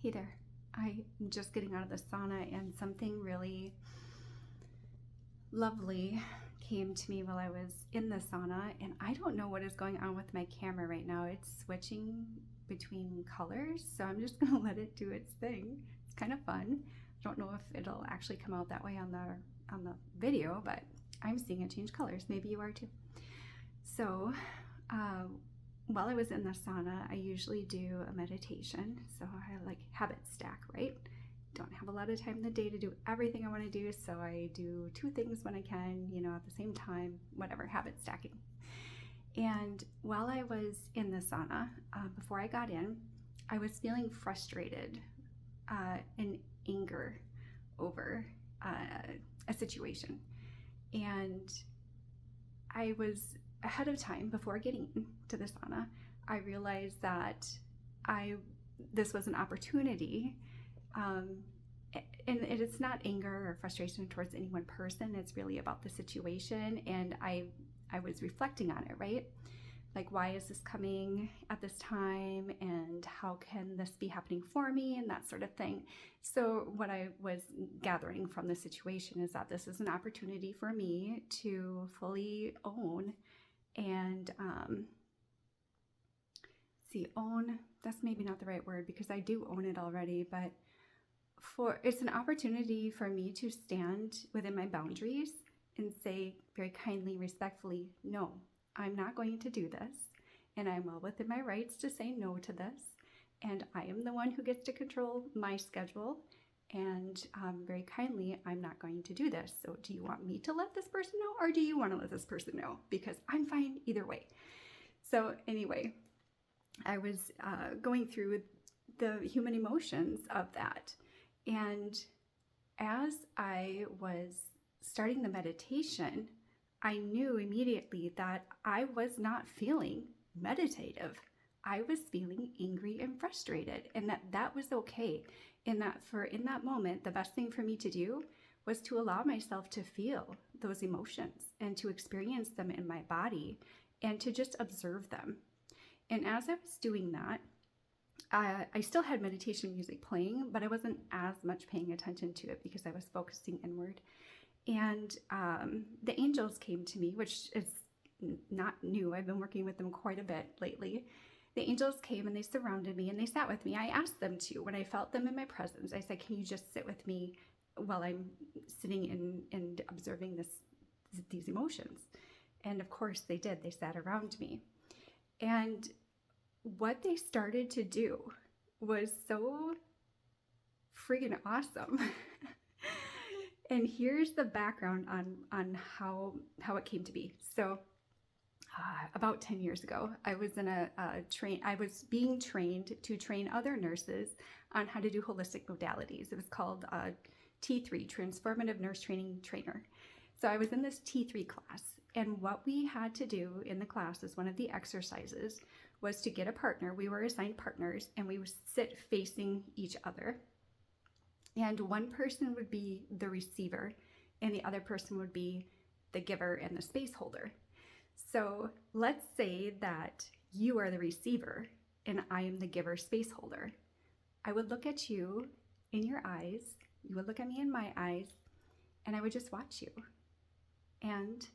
Hey there. I'm just getting out of the sauna and something really lovely came to me while I was in the sauna, and I don't know what is going on with my camera right now. It's switching between colors, so I'm just gonna let it do its thing. It's kind of fun. I don't know if it'll actually come out that way on the video, but I'm seeing it change colors. Maybe you are too. So uh, while I was in the sauna, I usually do a meditation. So I like habit stack, right? Don't have a lot of time in the day to do everything I want to do, so I do two things when I can, at the same time, whatever, habit stacking. And while I was in the sauna, before I got in, I was feeling frustrated and anger over a situation. And I was ahead of time, before getting to the sauna, I realized that this was an opportunity. And it's not anger or frustration towards any one person. It's really about the situation. And I was reflecting on it, right? Like, why is this coming at this time? And how can this be happening for me? And that sort of thing. So what I was gathering from the situation is that this is an opportunity for me to fully own and own, that's maybe not the right word because I do own it already, but it's an opportunity for me to stand within my boundaries and say very kindly, respectfully, no, I'm not going to do this. And I'm well within my rights to say no to this. And I am the one who gets to control my schedule. And very kindly, I'm not going to do this. So do you want me to let this person know, or do you want to let this person know? Because I'm fine either way. So anyway, I was going through the human emotions of that. And as I was starting the meditation, I knew immediately that I was not feeling meditative. I was feeling angry and frustrated, and that was okay. And that in that moment, the best thing for me to do was to allow myself to feel those emotions and to experience them in my body and to just observe them. And as I was doing that, I still had meditation music playing, but I wasn't as much paying attention to it because I was focusing inward. And the angels came to me, which is not new. I've been working with them quite a bit lately. The angels came and they surrounded me and they sat with me. I asked them to. When I felt them in my presence, I said, can you just sit with me while I'm sitting and observing these emotions? And of course they did. They sat around me. And what they started to do was so friggin' awesome. And here's the background on how it came to be. So about 10 years ago, I was I was being trained to train other nurses on how to do holistic modalities. It was called T3, Transformative Nurse Training Trainer. So I was in this T3 class, and what we had to do in the class as one of the exercises was to get a partner. We were assigned partners, and we would sit facing each other. And one person would be the receiver, and the other person would be the giver and the space holder. So let's say that you are the receiver, and I am the giver space holder. I would look at you in your eyes, you would look at me in my eyes, and I would just watch you. And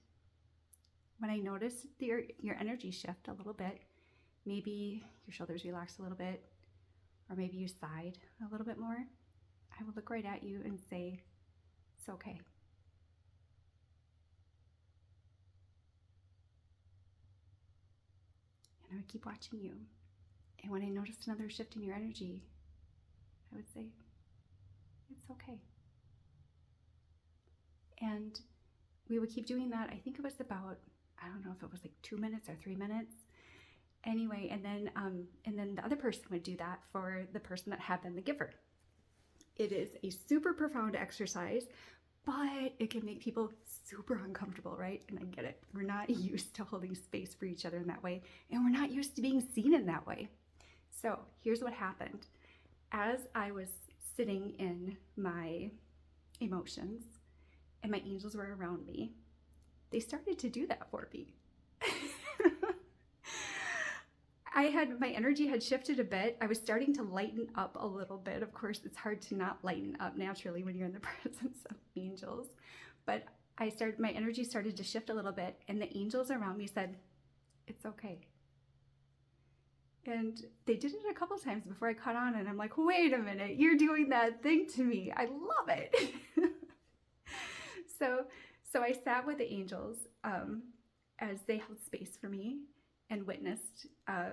when I noticed your energy shift a little bit, maybe your shoulders relax a little bit, or maybe you sighed a little bit more, I would look right at you and say, it's okay. And I would keep watching you. And when I noticed another shift in your energy, I would say, it's okay. And we would keep doing that. I think it was about, I don't know if it was like 2 minutes or 3 minutes. Anyway, and then the other person would do that for the person that had been the giver. It is a super profound exercise, but it can make people super uncomfortable, right? And I get it. We're not used to holding space for each other in that way, and we're not used to being seen in that way. So here's what happened. As I was sitting in my emotions and my angels were around me, they started to do that for me. my energy had shifted a bit. I was starting to lighten up a little bit. Of course, it's hard to not lighten up naturally when you're in the presence of angels. But my energy started to shift a little bit, and the angels around me said, "It's okay." And they did it a couple times before I caught on, and I'm like, wait a minute, you're doing that thing to me. I love it. So I sat with the angels as they held space for me and witnessed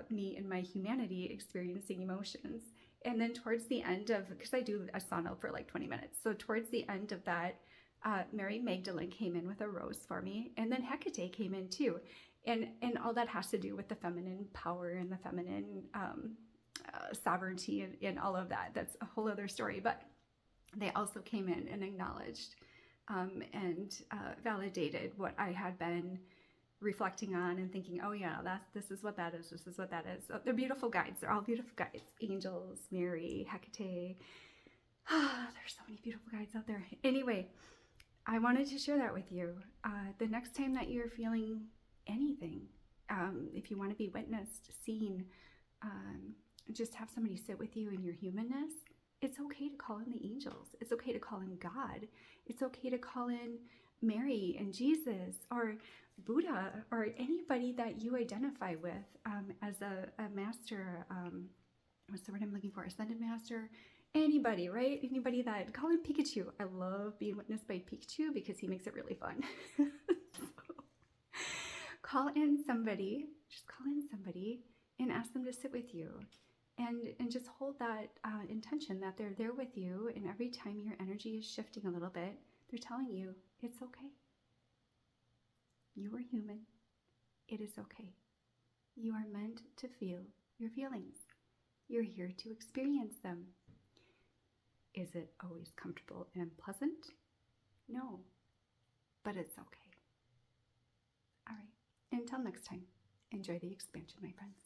me in my humanity experiencing emotions. And then towards the end of, because I do a sauna for like 20 minutes. So towards the end of that, Mary Magdalene came in with a rose for me. And then Hecate came in too. And all that has to do with the feminine power and the feminine sovereignty and all of that. That's a whole other story. But they also came in and acknowledged and validated what I had been reflecting on and thinking, oh yeah, this is what that is. This is what that is. So they're beautiful guides. They're all beautiful guides. Angels, Mary, Hecate. There's so many beautiful guides out there. Anyway, I wanted to share that with you. The next time that you're feeling anything, if you want to be witnessed, seen, just have somebody sit with you in your humanness, it's okay to call in the angels. It's okay to call in God. It's okay to call in Mary and Jesus or Buddha or anybody that you identify with as a master. What's the word I'm looking for? Ascended master. Anybody, right? Anybody that, call in Pikachu. I love being witnessed by Pikachu because he makes it really fun. Call in somebody, just call in somebody and ask them to sit with you and just hold that intention that they're there with you. And every time your energy is shifting a little bit, they're telling you it's okay. You are human. It is okay. You are meant to feel your feelings. You're here to experience them. Is it always comfortable and pleasant? No, but it's okay. All right. Until next time, enjoy the expansion, my friends.